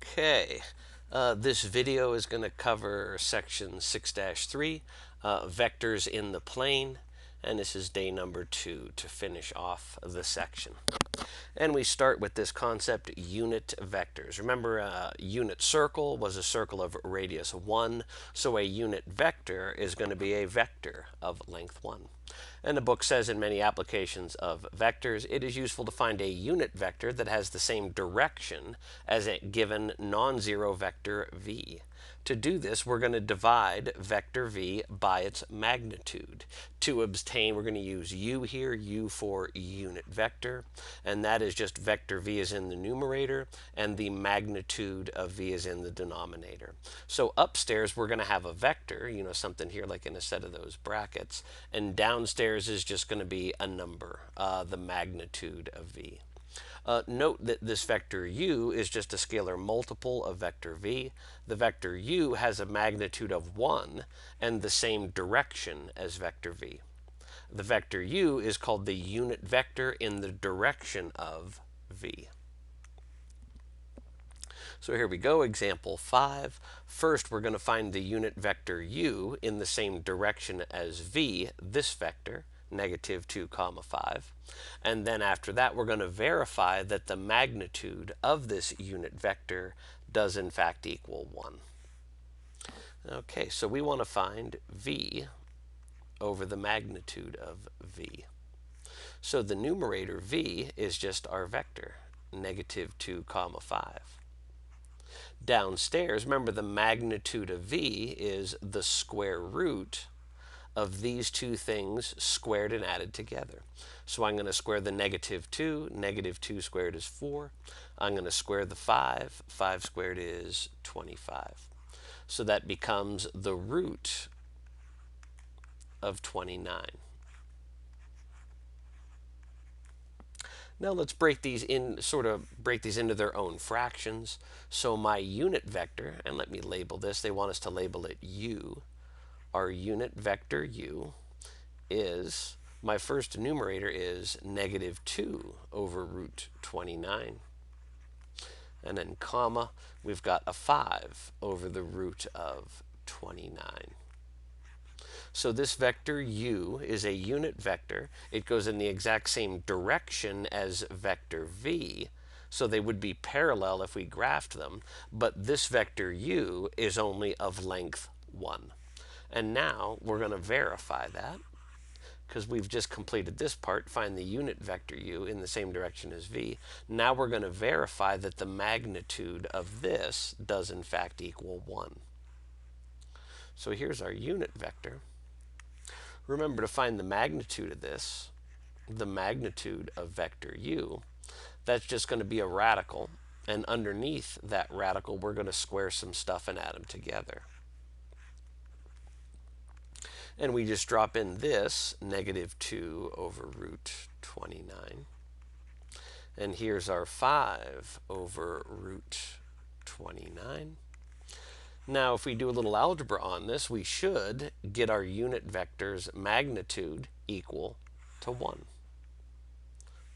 Okay, this video is going to cover section 6-3, vectors in the plane, and this is day number 2 to finish off the section. And we start with this concept, unit vectors. Remember, a unit circle was a circle of radius 1, so a unit vector is going to be a vector of length 1. And the book says in many applications of vectors, it is useful to find a unit vector that has the same direction as a given non-zero vector v. To do this, we're going to divide vector v by its magnitude. To obtain, we're going to use u here, u for unit vector, and that is just vector v is in the numerator, and the magnitude of v is in the denominator. So upstairs, we're going to have a vector, something here like in a set of those brackets, and downstairs is just going to be a number, the magnitude of v. Note that this vector u is just a scalar multiple of vector v. The vector u has a magnitude of 1 and the same direction as vector v. The vector u is called the unit vector in the direction of v. So here we go, example 5. First, we're going to find the unit vector u in the same direction as v, this vector, negative 2, 5. And then after that, we're going to verify that the magnitude of this unit vector does in fact equal 1. Okay, so we want to find v over the magnitude of v. So the numerator v is just our vector, negative 2, 5. Downstairs, remember the magnitude of v is the square root of these two things squared and added together. So I'm going to square the negative 2. Negative 2 squared is 4. I'm going to square the 5. 5 squared is 25. So that becomes the root of 29. Now let's break these into their own fractions. So my unit vector, and let me label this, they want us to label it u. Our unit vector u is, my first numerator is negative 2 over root 29. And then comma, we've got a 5 over the root of 29. So this vector u is a unit vector. It goes in the exact same direction as vector v, so they would be parallel if we graphed them, but this vector u is only of length 1. And now we're going to verify that, because we've just completed this part, find the unit vector u in the same direction as v. Now we're going to verify that the magnitude of this does in fact equal 1. So here's our unit vector. Remember, to find the magnitude of this, the magnitude of vector u, that's just going to be a radical, and underneath that radical we're going to square some stuff and add them together. And we just drop in this, negative 2 over root 29. And here's our 5 over root 29. Now, if we do a little algebra on this, we should get our unit vector's magnitude equal to 1.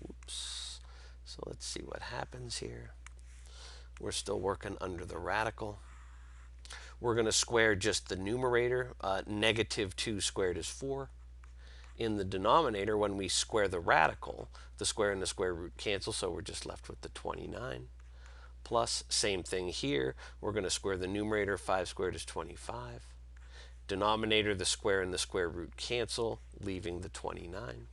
Oops. So let's see what happens here. We're still working under the radical. We're going to square just the numerator. Negative 2 squared is 4. In the denominator, when we square the radical, the square and the square root cancel, so we're just left with the 29. Plus, same thing here. We're going to square the numerator. 5 squared is 25. Denominator, the square and the square root cancel, leaving the 29.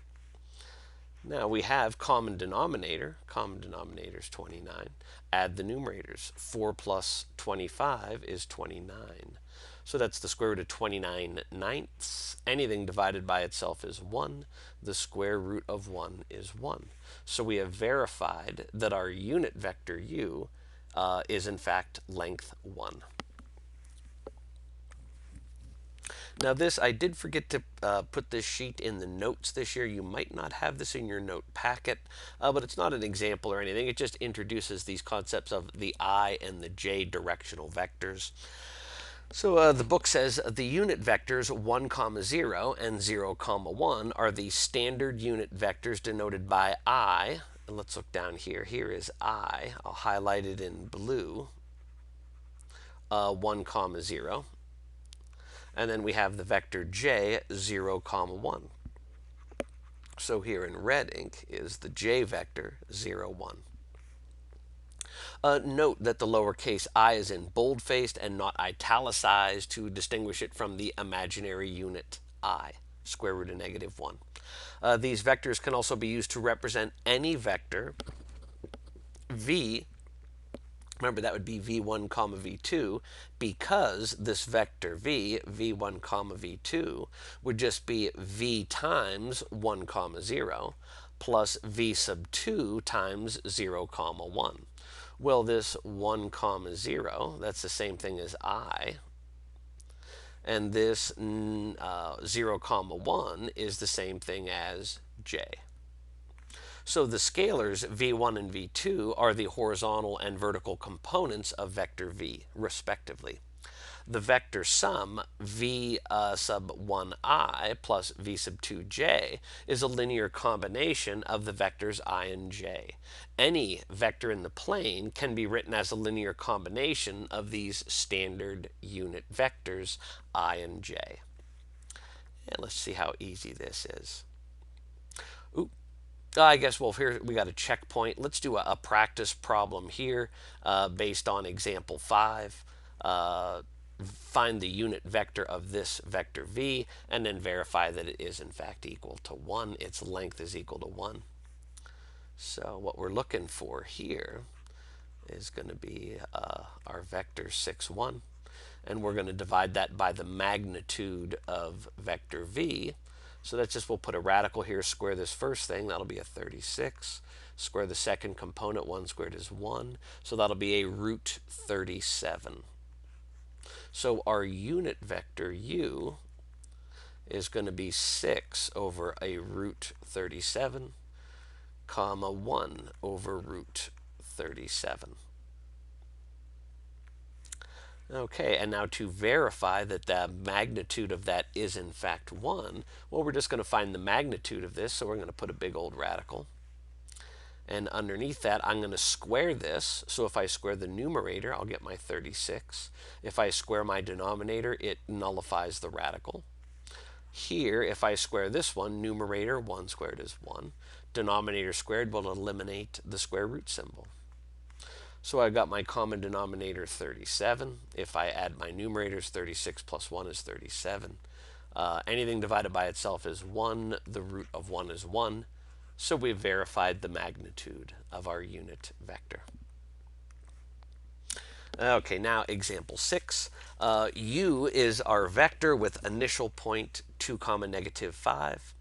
Now we have common denominator. Common denominator is 29. Add the numerators. 4 plus 25 is 29. So that's the square root of 29 ninths. Anything divided by itself is 1. The square root of 1 is 1. So we have verified that our unit vector u is in fact length 1. Now this, I did forget to put this sheet in the notes this year. You might not have this in your note packet, but it's not an example or anything. It just introduces these concepts of the I and the j directional vectors. So the book says the unit vectors 1, 0 and 0, 1 are the standard unit vectors denoted by I. And let's look down here. Here is I. I'll highlight it in blue. 1 comma 0. And then we have the vector j, 0 comma 1. So here in red ink is the j vector, 0, 1. Note that the lowercase I is in bold-faced and not italicized to distinguish it from the imaginary unit I, square root of negative 1. These vectors can also be used to represent any vector v. Remember, that would be v1 comma v2, because this vector v, v1 comma v2, would just be v times 1 comma 0 plus v sub 2 times 0 comma 1. Well, this 1 comma 0, that's the same thing as I. And this 0 comma 1 is the same thing as j. So the scalars v1 and v2 are the horizontal and vertical components of vector v, respectively. The vector sum v sub 1i plus v sub 2j is a linear combination of the vectors I and j. Any vector in the plane can be written as a linear combination of these standard unit vectors I and j. And let's see how easy this is. Ooh. I guess, well, here we got a checkpoint. Let's do a practice problem here based on example 5. Find the unit vector of this vector v, and then verify that it is in fact equal to 1. Its length is equal to 1. So what we're looking for here is going to be our vector 6, 1. And we're going to divide that by the magnitude of vector v. So that's just, we'll put a radical here, square this first thing, that'll be a 36. Square the second component, 1 squared is 1. So that'll be a root 37. So our unit vector u is going to be 6 over a root 37, comma 1 over root 37. Okay, and now to verify that the magnitude of that is in fact 1, well, we're just going to find the magnitude of this, so we're going to put a big old radical. And underneath that, I'm going to square this. So if I square the numerator, I'll get my 36. If I square my denominator, it nullifies the radical. Here, if I square this one, numerator, 1 squared is 1. Denominator squared will eliminate the square root symbol. So I got my common denominator 37. If I add my numerators, 36 plus 1 is 37. Anything divided by itself is 1. The root of 1 is 1. So we've verified the magnitude of our unit vector. Okay, now example 6. U is our vector with initial point 2 comma negative 5.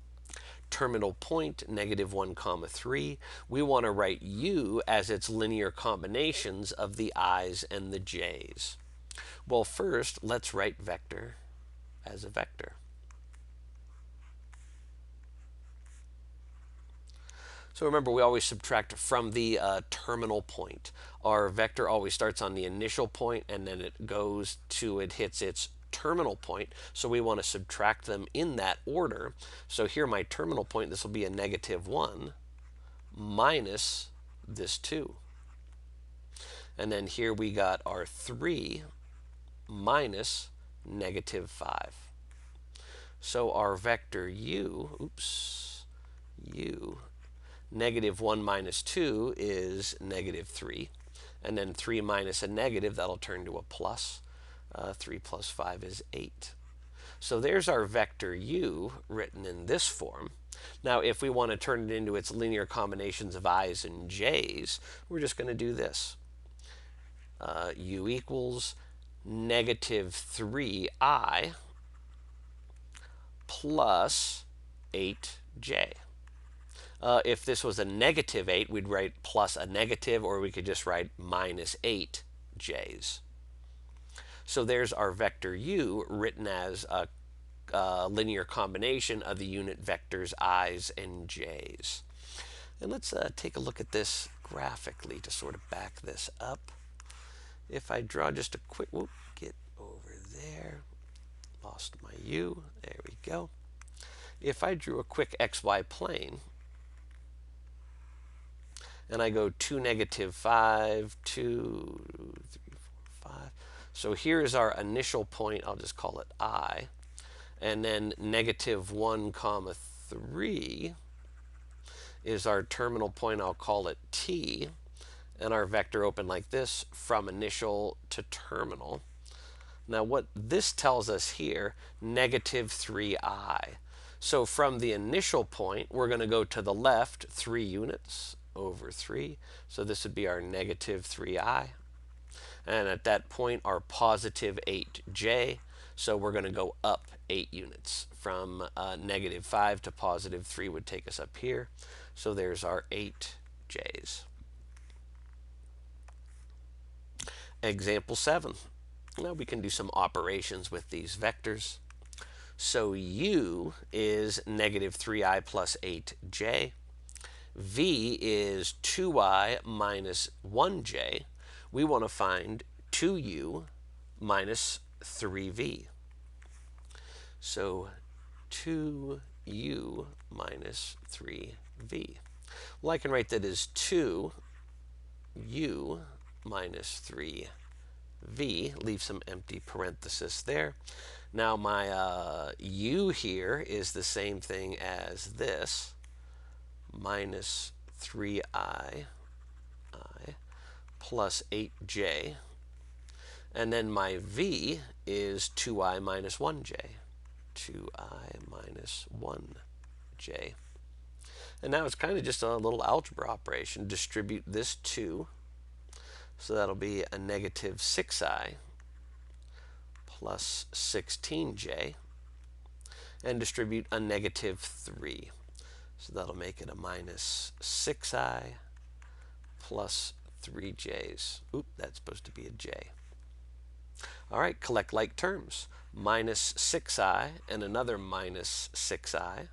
Terminal point negative 1 comma 3. We want to write u as its linear combinations of the i's and the j's. Well, first let's write vector as a vector. So remember, we always subtract from the terminal point. Our vector always starts on the initial point and then it hits its terminal point, so we want to subtract them in that order. So here my terminal point, this will be a negative 1 minus this 2. And then here we got our 3 minus negative 5. So our vector u, negative 1 minus 2 is negative 3. And then 3 minus a negative, that'll turn to a plus. 3 plus 5 is 8. So there's our vector u written in this form. Now, if we want to turn it into its linear combinations of i's and j's, we're just going to do this. U equals negative 3i plus 8j. If this was a negative 8, we'd write plus a negative, or we could just write minus 8j's. So there's our vector u written as a linear combination of the unit vectors i's and j's. And let's take a look at this graphically to sort of back this up. If I draw just a quick, get over there, lost my u, there we go. If I drew a quick xy plane, and I go 2, negative 5, 2, 3, 4, 5. So here is our initial point. I'll just call it I. And then negative 1 comma 3 is our terminal point. I'll call it T. And our vector open like this from initial to terminal. Now what this tells us here, negative 3I. So from the initial point, we're going to go to the left 3 units over 3. So this would be our negative 3I. And at that point, our positive 8j. So we're going to go up 8 units. From negative 5 to positive 3 would take us up here. So there's our 8j's. Example 7. Now we can do some operations with these vectors. So u is negative 3i plus 8j. v is 2i minus 1j. We want to find 2u minus 3v. So 2u minus 3v. Well, I can write that as 2u minus 3v. Leave some empty parenthesis there. Now my u here is the same thing as this, minus 3i plus 8j. And then my v is 2i minus 1j. 2i minus 1j. And now it's kind of just a little algebra operation. Distribute this 2. So that'll be a negative 6i plus 16j. And distribute a negative 3. So that'll make it a minus 6i plus 3j's. Oop, that's supposed to be a j. All right, collect like terms. Minus 6i and another minus 6i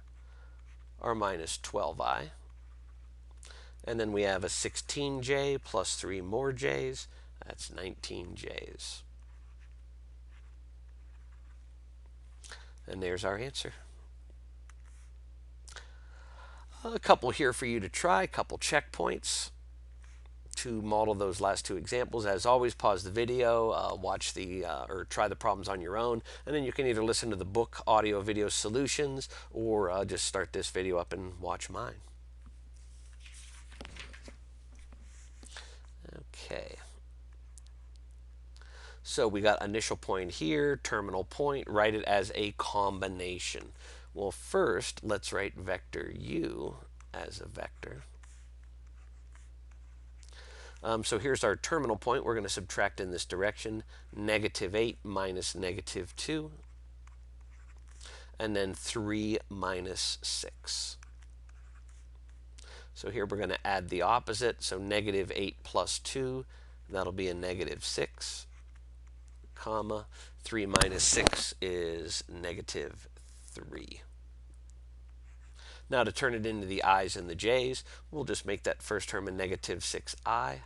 are minus 12i. And then we have a 16j plus 3 more j's. That's 19j's. And there's our answer. A couple here for you to try, a couple checkpoints to model those last 2 examples. As always, pause the video, watch the or try the problems on your own, and then you can either listen to the book audio video solutions or just start this video up and watch mine. Okay. So we got initial point here, terminal point, write it as a combination. Well, first, let's write vector u as a vector. So here's our terminal point. We're going to subtract in this direction. Negative 8 minus negative 2. And then 3 minus 6. So here we're going to add the opposite. So negative 8 plus 2, that'll be a negative 6, comma, 3 minus 6 is negative 3. Now to turn it into the i's and the j's, we'll just make that first term a negative 6i.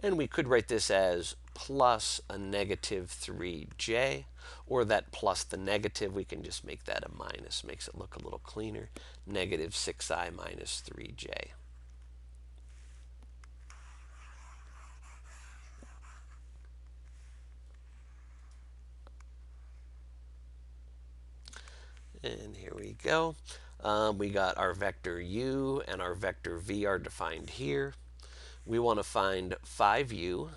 And we could write this as plus a negative 3j, or that plus the negative, we can just make that a minus. Makes it look a little cleaner. Negative 6i minus 3j. And here we go. We got our vector u and our vector v are defined here. We want to find 5u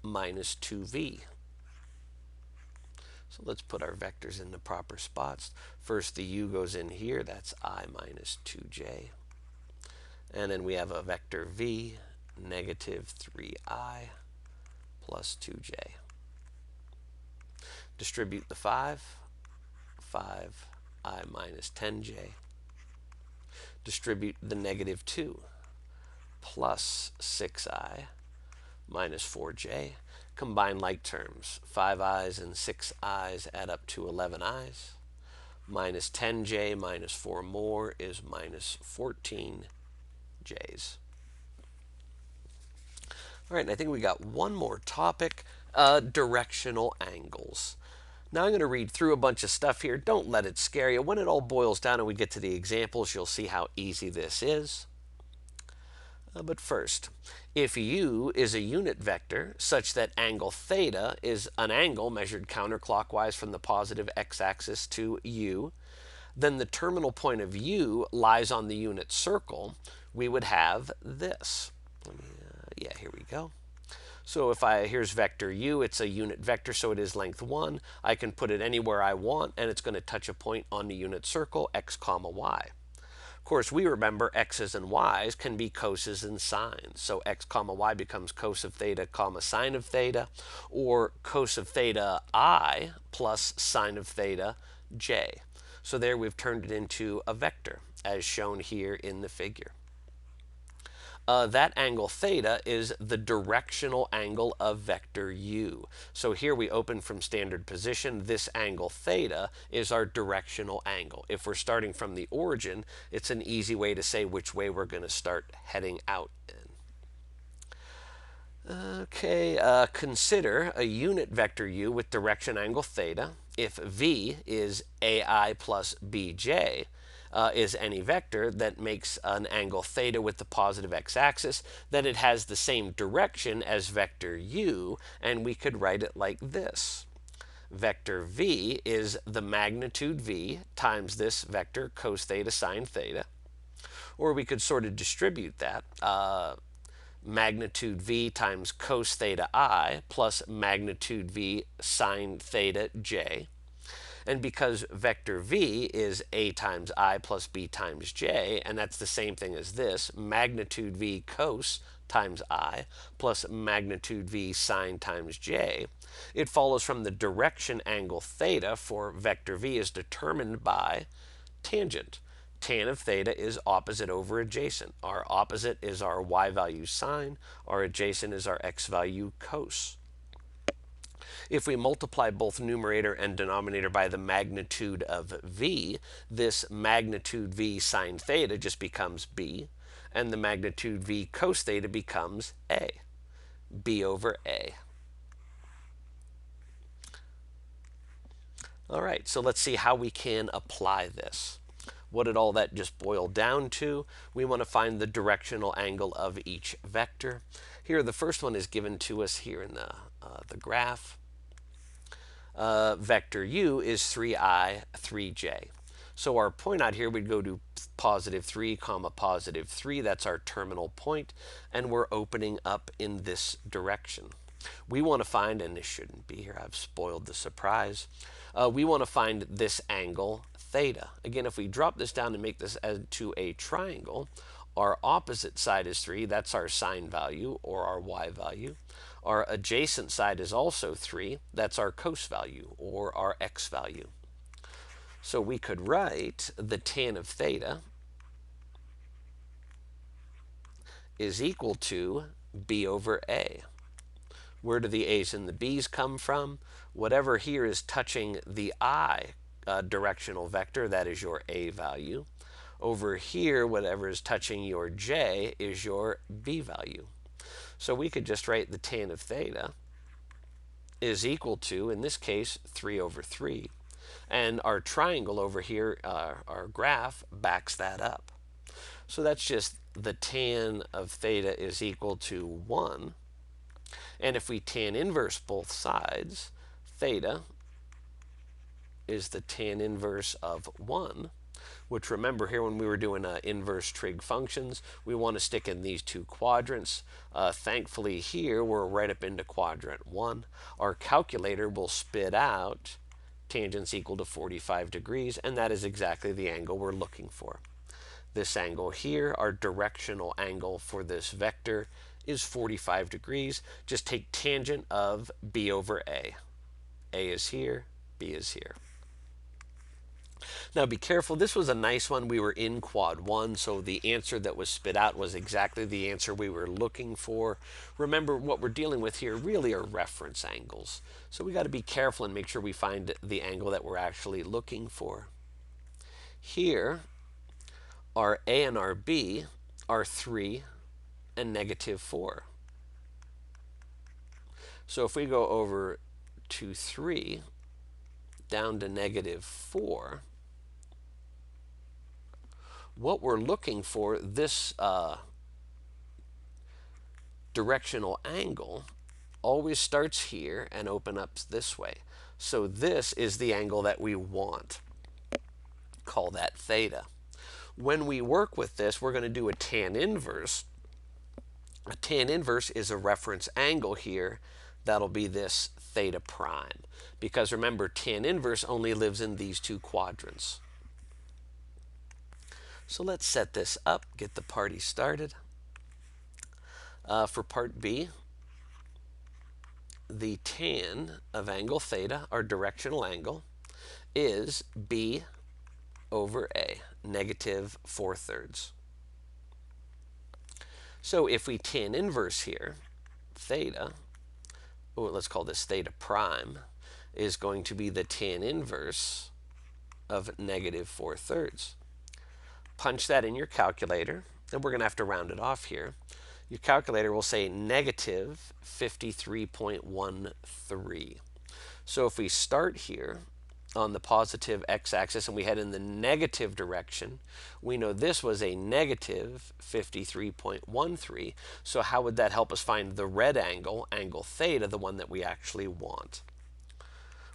minus 2v. So let's put our vectors in the proper spots. First, the u goes in here. That's I minus 2j. And then we have a vector v, negative 3i plus 2j. Distribute the 5, 5i minus 10j. Distribute the negative 2, plus 6i minus 4j. Combine like terms. 5i's and 6i's add up to 11i's. Minus 10j minus 4 more is minus 14j's. All right, and I think we got one more topic, directional angles. Now I'm going to read through a bunch of stuff here. Don't let it scare you. When it all boils down and we get to the examples, you'll see how easy this is. But first, if u is a unit vector such that angle theta is an angle measured counterclockwise from the positive x-axis to u, then the terminal point of u lies on the unit circle. We would have this. Yeah, here we go. So here's vector u, it's a unit vector, so it is length 1. I can put it anywhere I want, and it's going to touch a point on the unit circle, x comma y. Of course, we remember x's and y's can be coses and sines. So x comma y becomes cos of theta comma sine of theta, or cos of theta I plus sine of theta j. So there we've turned it into a vector, as shown here in the figure. That angle theta is the directional angle of vector u. So here we open from standard position. This angle theta is our directional angle. If we're starting from the origin, it's an easy way to say which way we're going to start heading out in. Okay, consider a unit vector u with direction angle theta. If v is ai plus bj, is any vector that makes an angle theta with the positive x-axis, then it has the same direction as vector u, and we could write it like this. Vector v is the magnitude v times this vector cos theta sine theta. Or we could sort of distribute that. Magnitude v times cos theta I plus magnitude v sine theta j. And because vector v is a times I plus b times j, and that's the same thing as this, magnitude v cos times I plus magnitude v sine times j, it follows from the direction angle theta for vector v is determined by tangent. Tan of theta is opposite over adjacent. Our opposite is our y value sine. Our adjacent is our x value cos. If we multiply both numerator and denominator by the magnitude of v, this magnitude v sine theta just becomes b, and the magnitude v cos theta becomes a, b over a. All right, so let's see how we can apply this. What did all that just boil down to? We want to find the directional angle of each vector. Here, the first one is given to us here in the graph. Vector u is 3i, 3j. So our point out here, we'd go to positive 3, comma positive 3. That's our terminal point, and we're opening up in this direction. We want to find, and this shouldn't be here, I've spoiled the surprise. We want to find this angle theta. Again, if we drop this down and make this into a triangle, our opposite side is 3. That's our sine value, or our y value. Our adjacent side is also 3. That's our cos value, or our x value. So we could write the tan of theta is equal to b over a. Where do the a's and the b's come from? Whatever here is touching the I directional vector, that is your a value. Over here, whatever is touching your j is your b value. So we could just write the tan of theta is equal to, in this case, 3 over 3. And our triangle over here, our graph, backs that up. So that's just the tan of theta is equal to 1. And if we tan inverse both sides, theta is the tan inverse of 1, which, remember here when we were doing inverse trig functions, we want to stick in these two quadrants. Thankfully here we're right up into quadrant 1. Our calculator will spit out tangents equal to 45 degrees, and that is exactly the angle we're looking for. This angle here, our directional angle for this vector, is 45 degrees. Just take tangent of b over a. A is here, b is here. Now be careful, this was a nice one. We were in quad 1, so the answer that was spit out was exactly the answer we were looking for. Remember, what we're dealing with here really are reference angles. So we got to be careful and make sure we find the angle that we're actually looking for. Here, our a and our b are 3 and negative 4. So if we go over to 3 down to negative 4, what we're looking for, this Directional angle always starts here and opens up this way. So this is the angle that we want. Call that theta. When we work with this, we're going to do a tan inverse. A tan inverse is a reference angle here. That'll be this theta prime. Because remember, tan inverse only lives in these two quadrants. So let's set this up, get the party started. For part B, the tan of angle theta, our directional angle, is B over A, negative 4/3. So if we tan inverse here, theta, let's call this theta prime, is going to be the tan inverse of negative 4/3. Punch that in your calculator, and we're going to have to round it off here. Your calculator will say negative 53.13. So if we start here on the positive x-axis and we head in the negative direction, we know this was a negative 53.13. So how would that help us find the red angle, angle theta, the one that we actually want?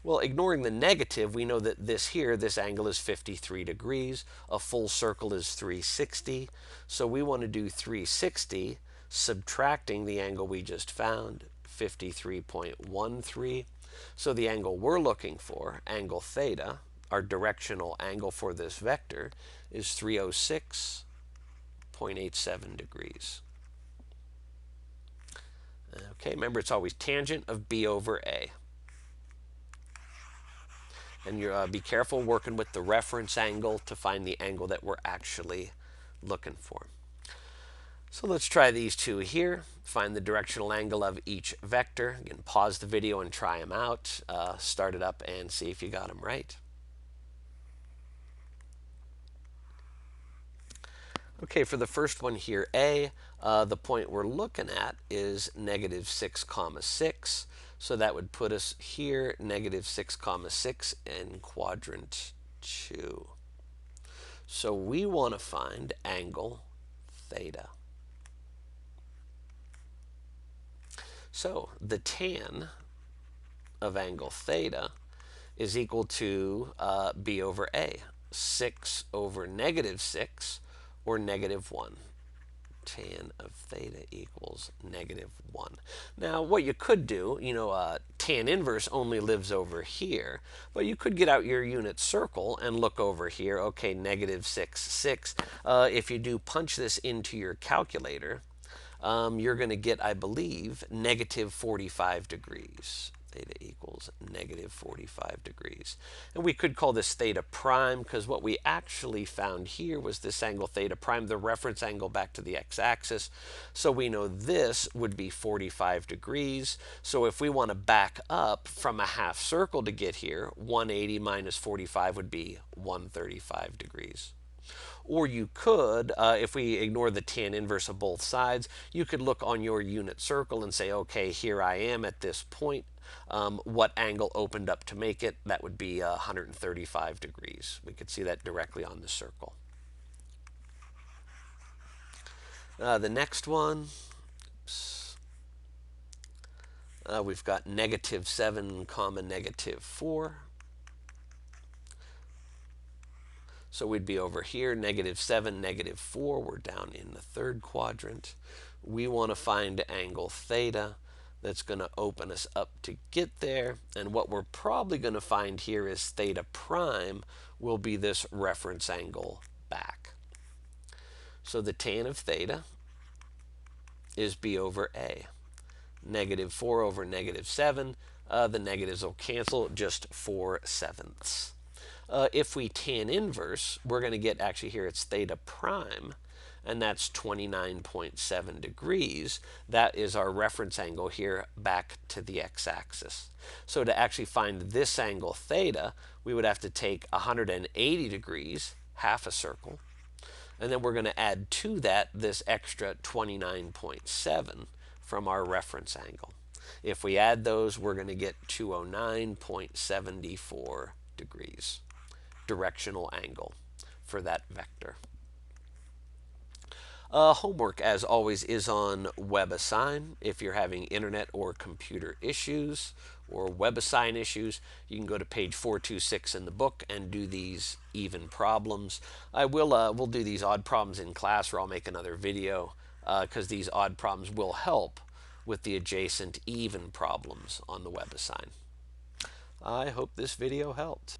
Well, ignoring the negative, we know that this angle is 53 degrees. A full circle is 360. So we want to do 360, subtracting the angle we just found, 53.13. So the angle we're looking for, angle theta, our directional angle for this vector, is 306.87 degrees. Okay, remember it's always tangent of B over A. And you be careful working with the reference angle to find the angle that we're actually looking for. So let's try these two here. Find the directional angle of each vector. Again, pause the video and try them out. Start it up and see if you got them right. Okay, for the first one here, A, the point we're looking at is negative 6, 6. So that would put us here, negative 6, 6 in quadrant 2. So we want to find angle theta. So the tan of angle theta is equal to B over A, 6 over negative 6, or negative 1. Tan of theta equals negative 1. Now, what you could do, tan inverse only lives over here, but you could get out your unit circle and look over here. Okay, negative 6, 6. If you do punch this into your calculator, you're going to get, I believe, negative 45 degrees. Theta equals negative 45 degrees. And we could call this theta prime because what we actually found here was this angle theta prime, the reference angle back to the x-axis. So we know this would be 45 degrees. So if we want to back up from a half circle to get here, 180 minus 45 would be 135 degrees. Or you could, if we ignore the tan inverse of both sides, you could look on your unit circle and say, okay, here I am at this point. What angle opened up to make it? That would be 135 degrees. We could see that directly on the circle. The next one, we've got negative 7, negative 4. So we'd be over here, negative 7, negative 4. We're down in the third quadrant. We want to find angle theta that's going to open us up to get there. And what we're probably going to find here is theta prime will be this reference angle back. So the tan of theta is B over A. Negative 4 over negative 7. The negatives will cancel, just 4/7. If we tan inverse, we're going to get, actually here it's theta prime, and that's 29.7 degrees. That is our reference angle here back to the x-axis. So to actually find this angle theta, we would have to take 180 degrees, half a circle, and then we're going to add to that this extra 29.7 from our reference angle. If we add those, we're going to get 209.74 degrees. Directional angle for that vector. Homework, as always, is on WebAssign. If you're having internet or computer issues or WebAssign issues, you can go to page 426 in the book and do these even problems. We'll do these odd problems in class, or I'll make another video because these odd problems will help with the adjacent even problems on the WebAssign. I hope this video helped.